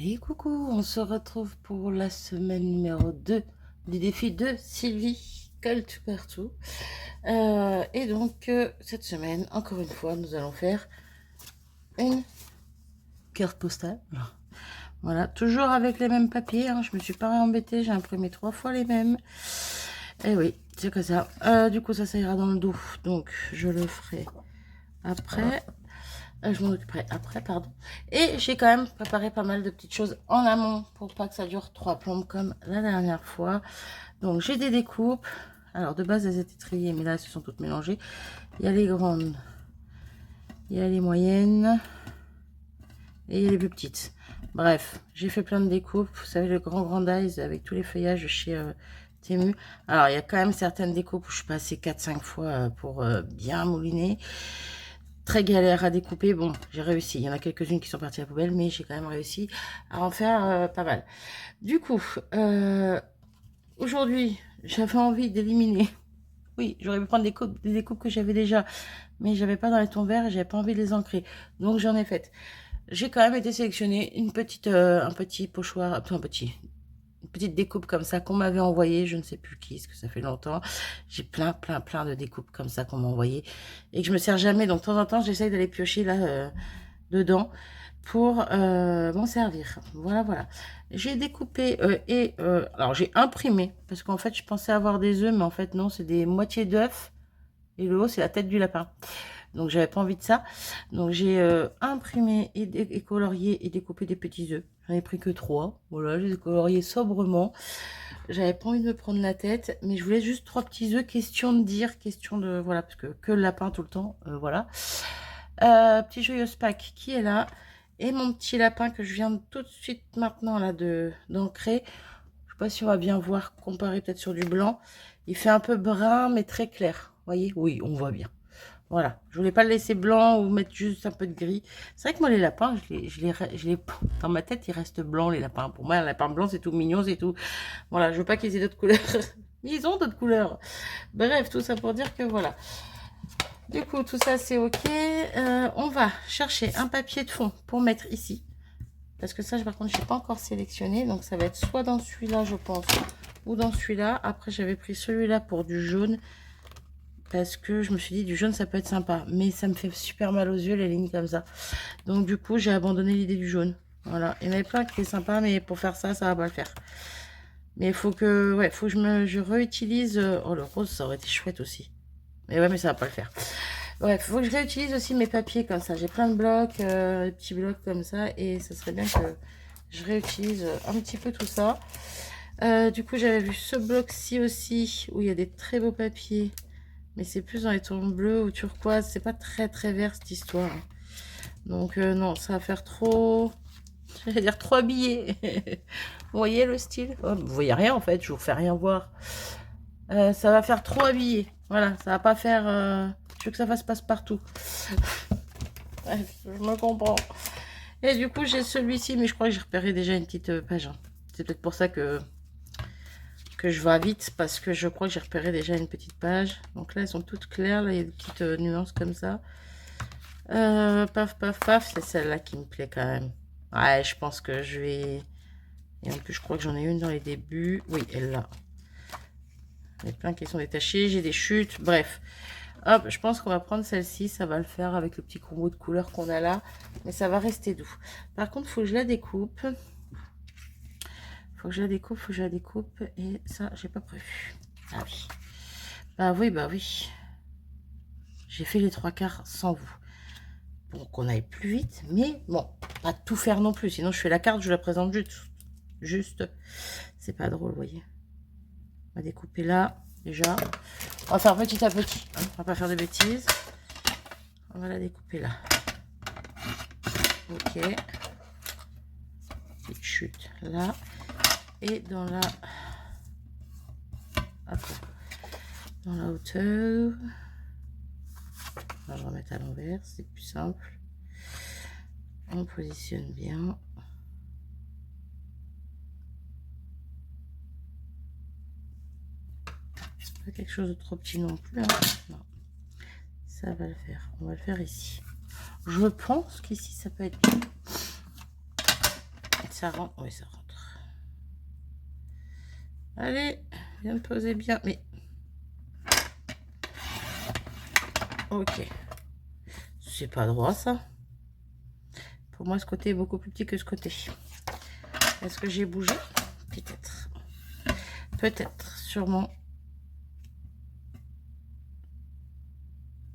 Et coucou, on se retrouve pour la semaine numéro 2 du défi de Sylvie Colle tout partout. Et donc, cette semaine, encore une fois, nous allons faire une carte postale. Voilà, toujours avec les mêmes papiers, hein, je me suis pas embêtée, j'ai imprimé 3 fois les mêmes. Et oui, c'est comme ça. Du coup, ça ira dans le dos, donc je le ferai après. Je m'en occuperai après, pardon. Et j'ai quand même préparé pas mal de petites choses en amont pour pas que ça dure 3 plombes comme la dernière fois. Donc j'ai des découpes. Alors de base elles étaient triées, mais là elles se sont toutes mélangées. Il y a les grandes, il y a les moyennes et il y a les plus petites. Bref, j'ai fait plein de découpes. Vous savez, le grand dies avec tous les feuillages chez Temu. Alors il y a quand même certaines découpes où je suis passée 4-5 fois pour bien mouliner. Très galère à découper. Bon, j'ai réussi. Il y en a quelques-unes qui sont parties à la poubelle, mais j'ai quand même réussi à en faire pas mal. Du coup, aujourd'hui, j'avais envie d'éliminer. Oui, j'aurais pu prendre des découpes que j'avais déjà, mais j'avais pas dans les tons verts et j'avais pas envie de les ancrer. Donc j'en ai fait. J'ai quand même été sélectionner un petit pochoir, une petite découpe comme ça qu'on m'avait envoyé, je ne sais plus qui, parce que ça fait longtemps. J'ai plein de découpes comme ça qu'on m'a envoyé et que je me sers jamais. Donc de temps en temps, j'essaye d'aller piocher là dedans pour m'en servir. Voilà. J'ai découpé alors j'ai imprimé parce qu'en fait je pensais avoir des œufs, mais en fait non, c'est des moitiés d'œufs et le haut c'est la tête du lapin. Donc j'avais pas envie de ça. Donc j'ai imprimé et colorié et découpé des petits œufs. J'en ai pris que 3. Voilà, je les ai coloriés sobrement. J'avais pas envie de me prendre la tête, mais je voulais juste 3 petits œufs, question de dire, question de voilà, parce que le lapin tout le temps, voilà. Petit joyeuse Pâques qui est là, et mon petit lapin que je viens tout de suite maintenant là d'ancrer. Je sais pas si on va bien voir comparé peut-être sur du blanc. Il fait un peu brun mais très clair. Vous voyez, oui, on voit bien. Voilà, je voulais pas le laisser blanc ou mettre juste un peu de gris. C'est vrai que moi les lapins, dans ma tête ils restent blancs les lapins. Pour moi un lapin blanc c'est tout mignon, c'est tout. Voilà, je veux pas qu'ils aient d'autres couleurs. Ils ont d'autres couleurs. Bref, tout ça pour dire que voilà. Du coup, tout ça c'est ok. On va chercher un papier de fond pour mettre ici. Parce que ça, par contre, je n'ai pas encore sélectionné. Donc ça va être soit dans celui-là, je pense, ou dans celui-là. Après, j'avais pris celui-là pour du jaune. Parce que je me suis dit, du jaune, ça peut être sympa. Mais ça me fait super mal aux yeux, les lignes comme ça. Donc du coup, j'ai abandonné l'idée du jaune. Voilà. Il y en avait plein qui étaient sympas, mais pour faire ça, ça va pas le faire. Mais il faut que, ouais, faut que je réutilise. Oh, le rose, ça aurait été chouette aussi. Mais ouais, mais ça va pas le faire. Bref, il faut que je réutilise aussi mes papiers comme ça. J'ai plein de blocs, des petits blocs comme ça. Et ça serait bien que je réutilise un petit peu tout ça. Du coup, j'avais vu ce bloc-ci aussi, où il y a des très beaux papiers. Mais c'est plus dans les tons bleus ou turquoise. C'est pas très vert cette histoire. Donc non, ça va faire trop... J'allais dire 3 billets. Vous voyez le style? Oh, vous voyez rien en fait, je vous fais rien voir. Ça va faire trop habillé. Voilà, ça va pas faire... Je veux que ça fasse passe-partout. Bref, je me comprends. Et du coup, j'ai celui-ci, mais je crois que j'ai repéré déjà une petite page. Hein. C'est peut-être pour ça que je vais vite, parce que je crois que j'ai repéré déjà une petite page. Donc là, elles sont toutes claires. Là, il y a des petites nuances comme ça. Paf, c'est celle-là qui me plaît quand même. Ouais, je pense que je vais... Et en plus, je crois que j'en ai une dans les débuts. Oui, elle là. Il y a plein qui sont détachées. J'ai des chutes. Bref. Hop, je pense qu'on va prendre celle-ci. Ça va le faire avec le petit combo de couleurs qu'on a là. Mais ça va rester doux. Par contre, il faut que je la découpe. Faut que je la découpe. Et ça, j'ai pas prévu. Ah oui. Bah oui. J'ai fait les 3/4 sans vous. Pour qu'on aille plus vite. Mais bon, pas tout faire non plus. Sinon, je fais la carte, je la présente juste. C'est pas drôle, vous voyez. On va découper là, déjà. On va faire petit à petit. Hein. On va pas faire de bêtises. On va la découper là. Ok. Petite chute là. Et dans la... Après. Dans la hauteur. On va remettre à l'envers, c'est plus simple. On positionne bien. Pas quelque chose de trop petit non plus. Hein. Non. Ça va le faire. On va le faire ici. Je pense qu'ici, ça peut être bien. ça rentre. Oui, ça rentre. Allez, viens me poser bien. Mais... Ok. C'est pas droit, ça. Pour moi, ce côté est beaucoup plus petit que ce côté. Est-ce que j'ai bougé? Peut-être. Peut-être, sûrement.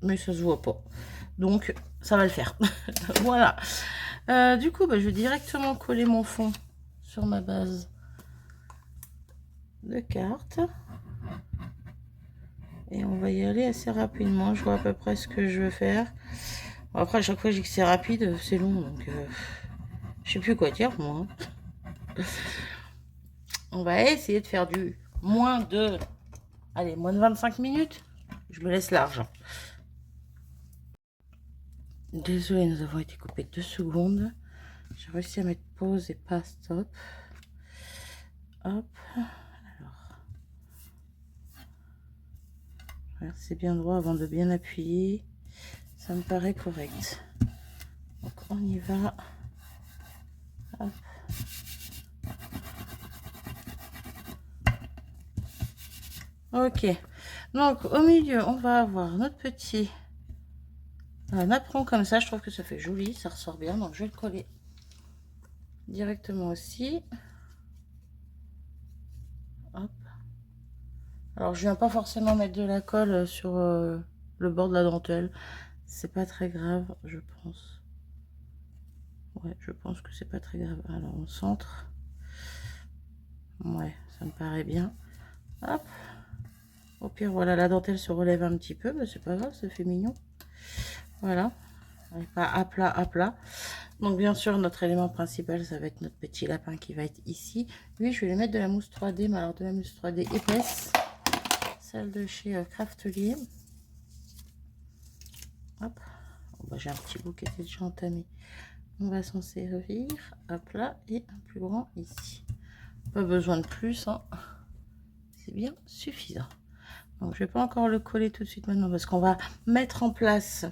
Mais ça se voit pas. Donc, ça va le faire. Voilà. Du coup, bah, je vais directement coller mon fond sur ma base de cartes. Et on va y aller assez rapidement. Je vois à peu près ce que je veux faire. Bon, après, à chaque fois que je dis que c'est rapide, c'est long. Donc, je sais plus quoi dire, moi. On va essayer de faire du moins de... Allez, moins de 25 minutes. Je me laisse large. Désolée, nous avons été coupés 2 secondes. J'ai réussi à mettre pause et pas stop. Hop. Alors, c'est bien droit avant de bien appuyer. Ça me paraît correct. Donc, on y va. Hop. Ok. Donc, au milieu, on va avoir notre petit napperon comme ça. Je trouve que ça fait joli. Ça ressort bien. Donc, je vais le coller directement aussi. Hop. Alors, je viens pas forcément mettre de la colle sur le bord de la dentelle. C'est pas très grave, je pense. Ouais, je pense que c'est pas très grave. Alors, on centre. Ouais, ça me paraît bien. Hop. Au pire, voilà, la dentelle se relève un petit peu, mais c'est pas grave, ça fait mignon. Voilà. Pas à plat, à plat. Donc, bien sûr, notre élément principal, ça va être notre petit lapin qui va être ici. Lui, je vais lui mettre de la mousse 3D, mais alors de la mousse 3D épaisse. Celle de chez Craftelier. Hop. Bon, bah, j'ai un petit bout qui était déjà entamé. On va s'en servir. Hop là. Et un plus grand ici. Pas besoin de plus. Hein. C'est bien suffisant. Donc, je vais pas encore le coller tout de suite maintenant parce qu'on va mettre en place...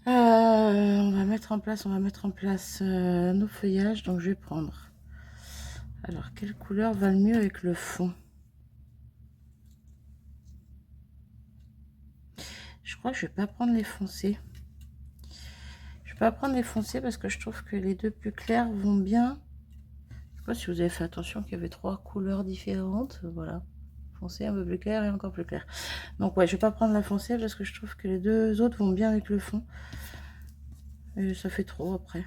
on va mettre en place nos feuillages. Donc, je vais prendre... Alors, quelle couleur va le mieux avec le fond? Je crois que je vais pas prendre les foncés. Je vais pas prendre les foncés parce que je trouve que les deux plus clairs vont bien. Je sais pas si vous avez fait attention qu'il y avait 3 couleurs différentes. Voilà. Foncé, un peu plus clair et encore plus clair. Donc ouais, je vais pas prendre la foncée parce que je trouve que les deux autres vont bien avec le fond. Et ça fait trop après.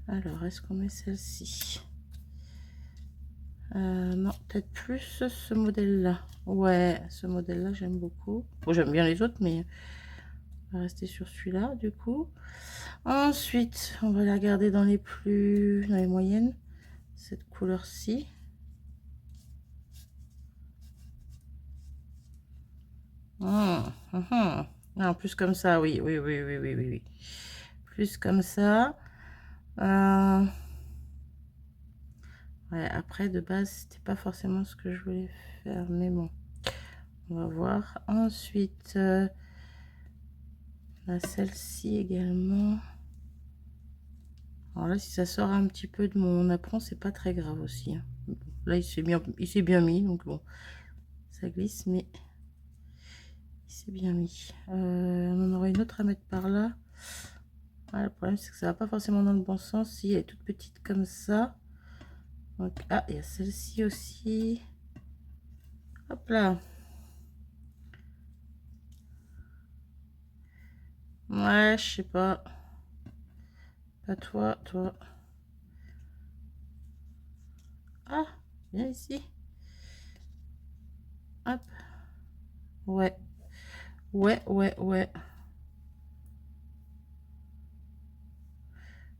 Alors, est-ce qu'on met celle-ci? Non, peut-être plus ce modèle-là. Ouais, ce modèle-là, j'aime beaucoup. Bon, j'aime bien les autres, mais on va rester sur celui-là, du coup. Ensuite, on va la garder dans les moyennes. Cette couleur-ci. Non, plus comme ça, oui. Plus comme ça. Ouais, après, de base, c'était pas forcément ce que je voulais faire, mais bon. On va voir. Ensuite, celle-ci également. Alors là, si ça sort un petit peu de mon apron, c'est pas très grave aussi. Hein. Là, il s'est bien mis, donc bon, ça glisse, mais il s'est bien mis. On en aura une autre à mettre par là. Ah, le problème, c'est que ça va pas forcément dans le bon sens. Si elle est toute petite comme ça. Donc, ah, il y a celle-ci aussi. Hop là. Ouais, je sais pas. Pas toi, toi. Ah, viens ici. Hop. Ouais. Ouais.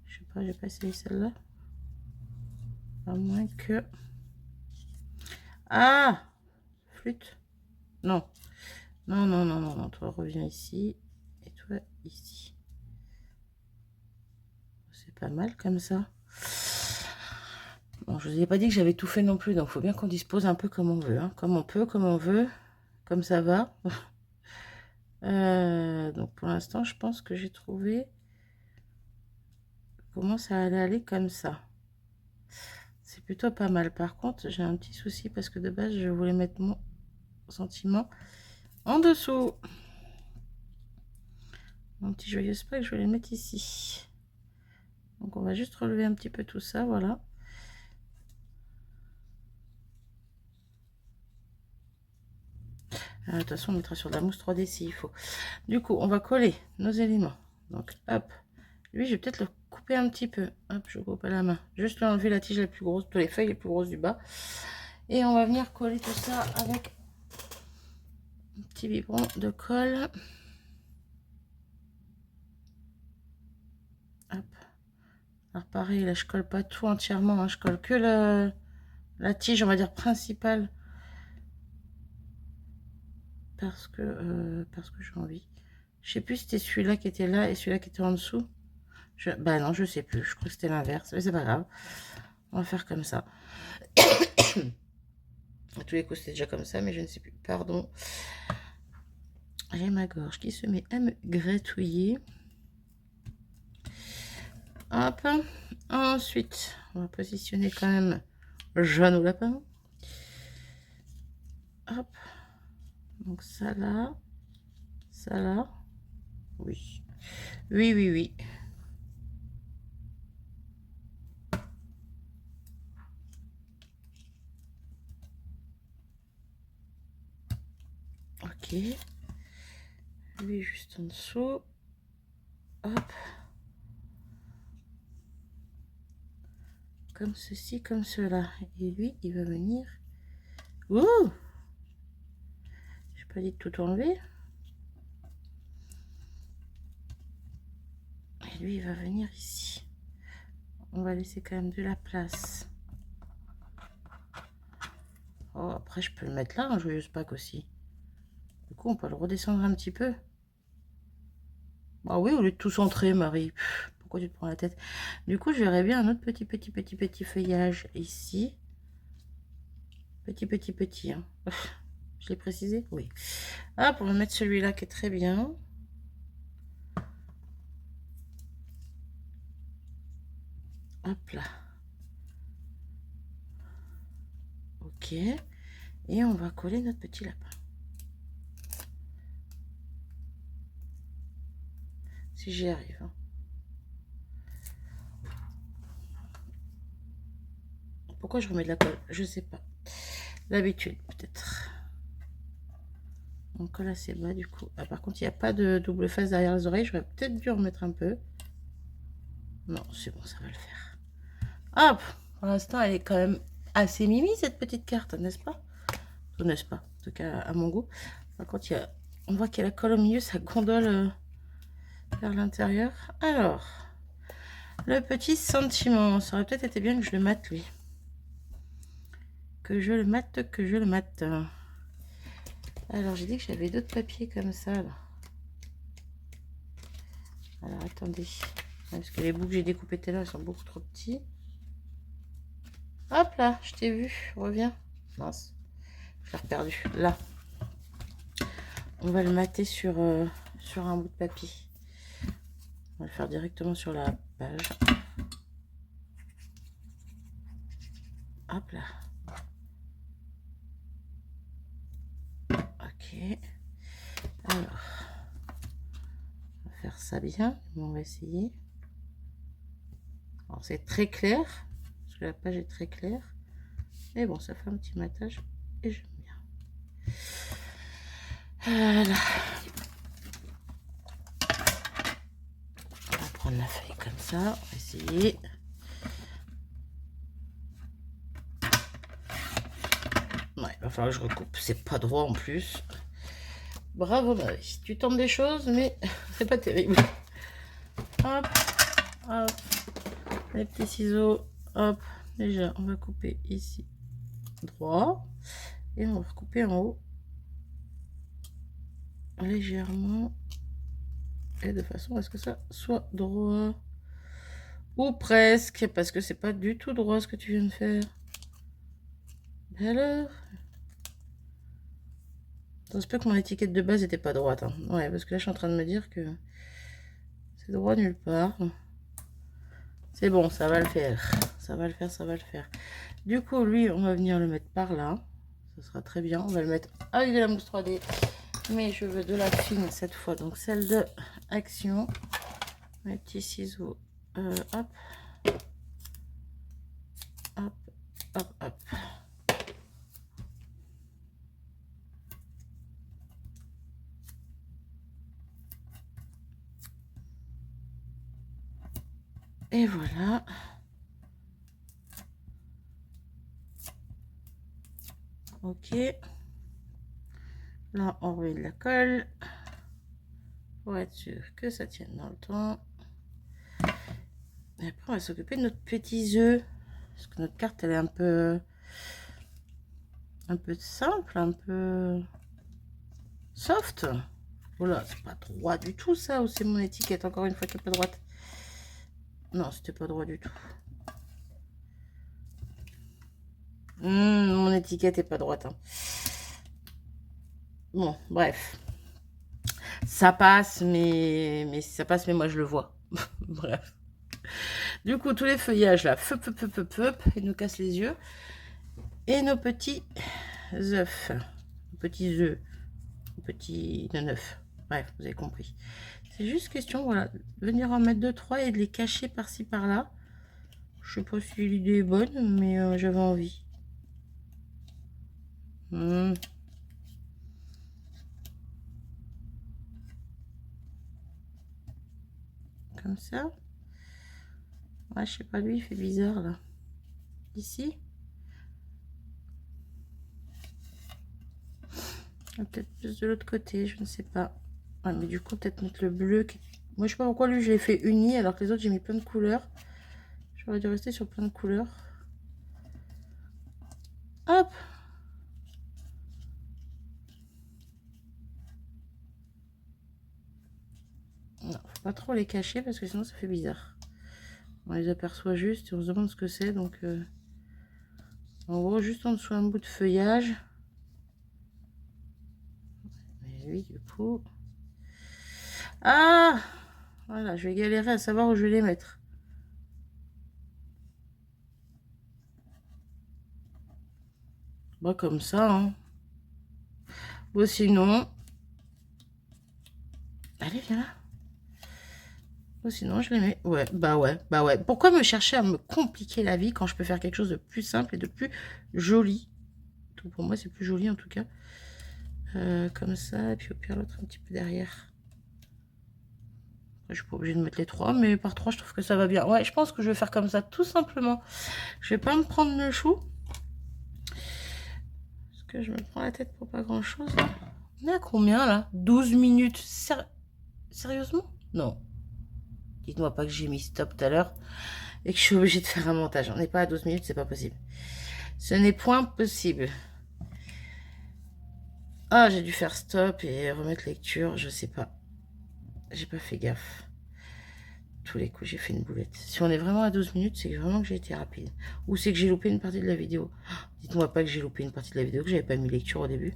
Je sais pas, j'ai pas essayé celle-là. À moins que... Ah! Flûte. Non. Non. Toi, reviens ici. Et toi, ici. C'est pas mal comme ça. Bon, je vous ai pas dit que j'avais tout fait non plus. Donc, il faut bien qu'on dispose un peu comme on veut. Hein. Comme on peut, comme on veut. Comme ça va. Donc, pour l'instant, je pense que j'ai trouvé commence à aller comme ça. C'est plutôt pas mal. Par contre, j'ai un petit souci parce que de base, je voulais mettre mon sentiment en dessous. Mon petit joyeux spray, je vais le mettre ici. Donc, on va juste relever un petit peu tout ça, voilà. De toute façon, on mettra sur de la mousse 3D s'il faut. Du coup, on va coller nos éléments. Donc, hop. Lui, je vais peut-être le couper un petit peu. Hop, je coupe à la main. Juste lui enlever la tige la plus grosse, toutes les feuilles les plus grosses du bas. Et on va venir coller tout ça avec un petit biberon de colle. Hop. Alors pareil, là je colle pas tout entièrement, hein. Je colle que la tige, on va dire principale. Parce que j'ai envie. Je sais plus si c'était celui-là qui était là et celui-là qui était en dessous. Bah non, je sais plus. Je crois que c'était l'inverse, mais c'est pas grave. On va faire comme ça. À tous les coups, c'était déjà comme ça, mais je ne sais plus. Pardon. J'ai ma gorge qui se met à me gratouiller. Hop. Ensuite, on va positionner quand même jaune au lapin. Hop. Donc ça là. Ça là. Oui. Oui, oui, oui. Ok. Lui juste en dessous. Hop. Comme ceci, comme cela. Et lui, il va venir. Ouh! J'ai pas dit de tout enlever. Et lui, il va venir ici. On va laisser quand même de la place. Oh, après, je peux le mettre là, un joyeuse Pâques aussi. Du coup, on peut le redescendre un petit peu. Ah oui, au lieu de tout centrer, Marie. Pourquoi tu te prends la tête? Du coup, je verrais bien un autre petit feuillage ici. Petit, hein. Je l'ai précisé? Oui. Ah, pour mettre celui-là qui est très bien. Hop là. Ok. Et on va coller notre petit lapin. Si j'y arrive. Hein. Pourquoi je remets de la colle? Je sais pas. L'habitude, peut-être. On colle assez bas, du coup. Ah, par contre, il n'y a pas de double face derrière les oreilles. J'aurais peut-être dû remettre un peu. Non, c'est bon, ça va le faire. Hop! Pour l'instant, elle est quand même assez mimi, cette petite carte, n'est-ce pas? N'est-ce pas? En tout cas, à mon goût. Par contre, on voit qu'il y a la colle au milieu, ça gondole vers l'intérieur. Alors, le petit sentiment. Ça aurait peut-être été bien que je le mate, lui. Que je le mate. Alors, j'ai dit que j'avais d'autres papiers comme ça, là. Alors, attendez. Parce que les bouts que j'ai découpés tout à l'heure, ils sont beaucoup trop petits. Hop là, je t'ai vu. Reviens. Mince. Je l'ai perdu. Là. On va le mater sur un bout de papier. On va le faire directement sur la page. Hop là. Ok. Alors, on va faire ça bien. On va essayer. Alors, c'est très clair. Parce que la page est très claire. Mais bon, ça fait un petit matage. Et j'aime bien. Voilà. On va prendre la feuille comme ça. On va essayer. Ouais, il va falloir que je recoupe. C'est pas droit en plus. Bravo Marie. Tu tentes des choses, mais c'est pas terrible. Hop, hop. Les petits ciseaux. Hop. Déjà, on va couper ici droit. Et on va recouper en haut. Légèrement. Et de façon à ce que ça soit droit. Ou presque. Parce que c'est pas du tout droit ce que tu viens de faire. Alors. Ça se peut que mon étiquette de base n'était pas droite. Hein. Ouais, parce que là, je suis en train de me dire que c'est droit nulle part. C'est bon, ça va le faire. Ça va le faire, ça va le faire. Du coup, lui, on va venir le mettre par là. Ce sera très bien. On va le mettre avec de la mousse 3D. Mais je veux de la fine cette fois. Donc, celle de Action. Mes petits ciseaux. Hop. Hop, hop, hop. Et voilà. Ok. Là, on remet de la colle. Pour être sûr que ça tienne dans le temps. Et après, on va s'occuper de notre petits œufs. Parce que notre carte, elle est un peu simple, un peu soft. Voilà, c'est pas droit du tout ça. Ou c'est mon étiquette, encore une fois, qui est pas droite. Non, c'était pas droit du tout. Mon étiquette est pas droite. Hein. Bon, bref. Ça passe, mais ça passe, mais moi je le vois. Bref. Du coup, tous les feuillages là, ils nous cassent les yeux. Et nos petits œufs. Nos petits œufs. Nos petits œufs. Bref, vous avez compris. C'est juste question, voilà, de venir en mettre 2-3 et de les cacher par-ci par-là. Je sais pas si l'idée est bonne, mais j'avais envie. Comme ça. Ouais, je sais pas, lui, il fait bizarre, là. Ici. Peut-être plus de l'autre côté, je ne sais pas. Ouais, mais du coup, peut-être mettre le bleu. Moi, je sais pas pourquoi lui, je l'ai fait uni, alors que les autres, j'ai mis plein de couleurs. J'aurais dû rester sur plein de couleurs. Hop! Non, faut pas trop les cacher parce que sinon ça fait bizarre. On les aperçoit juste et on se demande ce que c'est. Donc, en gros, juste en dessous un bout de feuillage. Mais lui, du coup... Ah! Voilà, je vais galérer à savoir où je vais les mettre. Bah, comme ça, hein. Bon, sinon... Allez, viens là. Bon, sinon, je les mets... Ouais, bah ouais, bah ouais. Pourquoi me chercher à me compliquer la vie quand je peux faire quelque chose de plus simple et de plus joli? Tout pour moi, c'est plus joli, en tout cas. Comme ça, et puis au pire, l'autre un petit peu derrière. Je suis pas obligée de mettre les 3, mais par 3, je trouve que ça va bien. Ouais, je pense que je vais faire comme ça, tout simplement. Je vais pas me prendre le chou. Parce que je me prends la tête pour pas grand-chose. On est à combien, là? 12 minutes. Sérieusement? Non. Dites-moi pas que j'ai mis stop tout à l'heure et que je suis obligée de faire un montage. On n'est pas à 12 minutes, c'est pas possible. Ce n'est point possible. Ah, j'ai dû faire stop et remettre lecture, je sais pas. J'ai pas fait gaffe. Tous les coups, j'ai fait une boulette. Si on est vraiment à 12 minutes, c'est vraiment que j'ai été rapide. Ou c'est que j'ai loupé une partie de la vidéo. Dites-moi pas que j'ai loupé une partie de la vidéo, que j'avais pas mis lecture au début.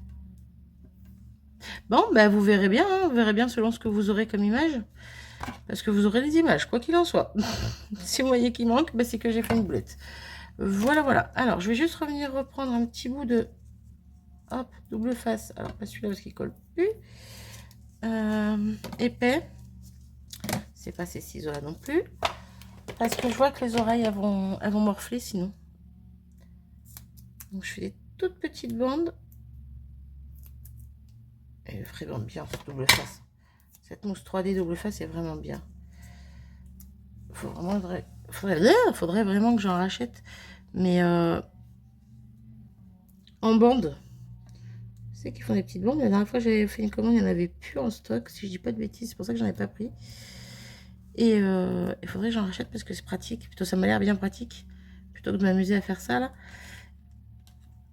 Bon, bah vous verrez bien, hein, vous verrez bien selon ce que vous aurez comme image. Parce que vous aurez les images, quoi qu'il en soit. Si vous voyez qu'il manque, bah, c'est que j'ai fait une boulette. Voilà, voilà. Alors, je vais juste revenir reprendre un petit bout de... Hop, double face. Alors, pas celui-là parce qu'il colle plus. Épais. C'est pas ces ciseaux-là non plus. Parce que je vois que les oreilles, elles vont morfler sinon. Donc, je fais des toutes petites bandes. Et vraiment bien, double face. Cette mousse 3D double face est vraiment bien. Faudrait vraiment que j'en rachète. Mais en bande. Je sais qu'ils font des petites bandes. La dernière fois, j'avais fait une commande, il n'y en avait plus en stock. Si je dis pas de bêtises, c'est pour ça que j'en ai pas pris. Et il faudrait que j'en rachète parce que c'est pratique. Plutôt, ça m'a l'air bien pratique. Plutôt que de m'amuser à faire ça, là.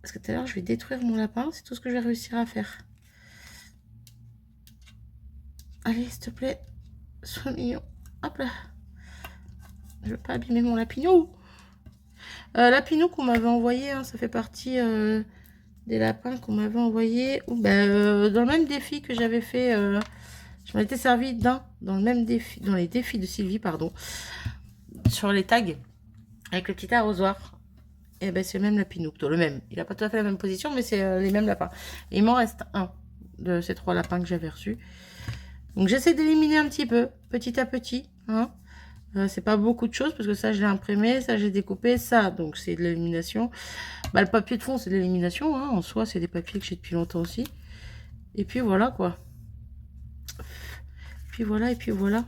Parce que tout à l'heure, je vais détruire mon lapin. C'est tout ce que je vais réussir à faire. Allez, s'il te plaît. Sois mignon. Hop là. Je veux pas abîmer mon lapinou. Lapinou qu'on m'avait envoyé, hein, ça fait partie des lapins qu'on m'avait envoyé. Dans le même défi que j'avais fait, je m'en étais servi d'un dans le même défi, dans les défis de Sylvie, pardon. sur les tags avec le petit arrosoir. Et ben c'est le même lapin, plutôt le même. Il n'a pas tout à fait la même position, mais c'est les mêmes lapins. Et il m'en reste un de ces 3 lapins que j'avais reçus. Donc j'essaie d'éliminer un petit peu, petit à petit. Hein. C'est pas beaucoup de choses parce que ça je l'ai imprimé, ça j'ai découpé, ça donc c'est de l'élimination. Bah, le papier de fond c'est de l'élimination, hein. En soi c'est des papiers que j'ai depuis longtemps aussi. Et puis voilà quoi. Puis voilà et puis voilà.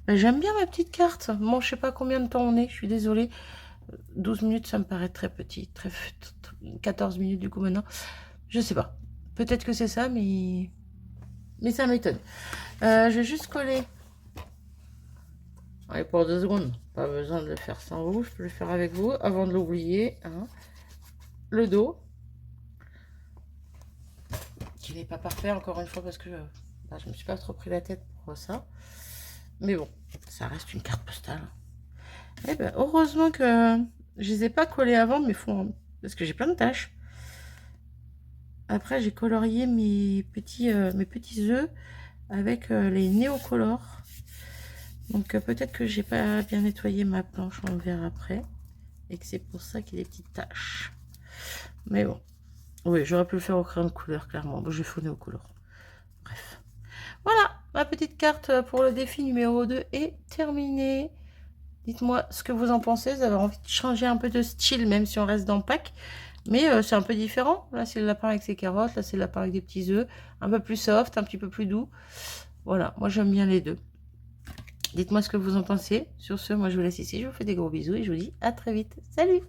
Bah, j'aime bien ma petite carte. Bon je sais pas combien de temps on est, je suis désolée. 12 minutes ça me paraît très petit, 14 minutes du coup maintenant. Je sais pas. Peut-être que c'est ça mais ça m'étonne. Je vais juste coller. Allez, pour 2 secondes, pas besoin de le faire sans vous, je peux le faire avec vous avant de l'oublier. Hein. Le dos, qui n'est pas parfait encore une fois parce que bah, je me suis pas trop pris la tête pour ça. Mais bon, ça reste une carte postale. Et ben, heureusement que je les ai pas collés avant mes fonds, parce que j'ai plein de taches. Après, j'ai colorié mes petits œufs avec les néocolores. Donc peut-être que j'ai pas bien nettoyé ma planche en verre après et que c'est pour ça qu'il y a des petites taches. Mais bon, oui, j'aurais pu le faire au crayon de couleur clairement. Bon, je vais fauner aux couleurs. Bref, voilà, ma petite carte pour le défi numéro 2 est terminée. Dites-moi ce que vous en pensez. Vous avez envie de changer un peu de style, même si on reste dans le pack. Mais c'est un peu différent. Là, c'est le lapin avec ses carottes. Là, c'est le lapin avec des petits œufs. Un peu plus soft, un petit peu plus doux. Voilà, moi j'aime bien les deux. Dites-moi ce que vous en pensez. Sur ce, moi je vous laisse ici. Je vous fais des gros bisous et je vous dis à très vite. Salut!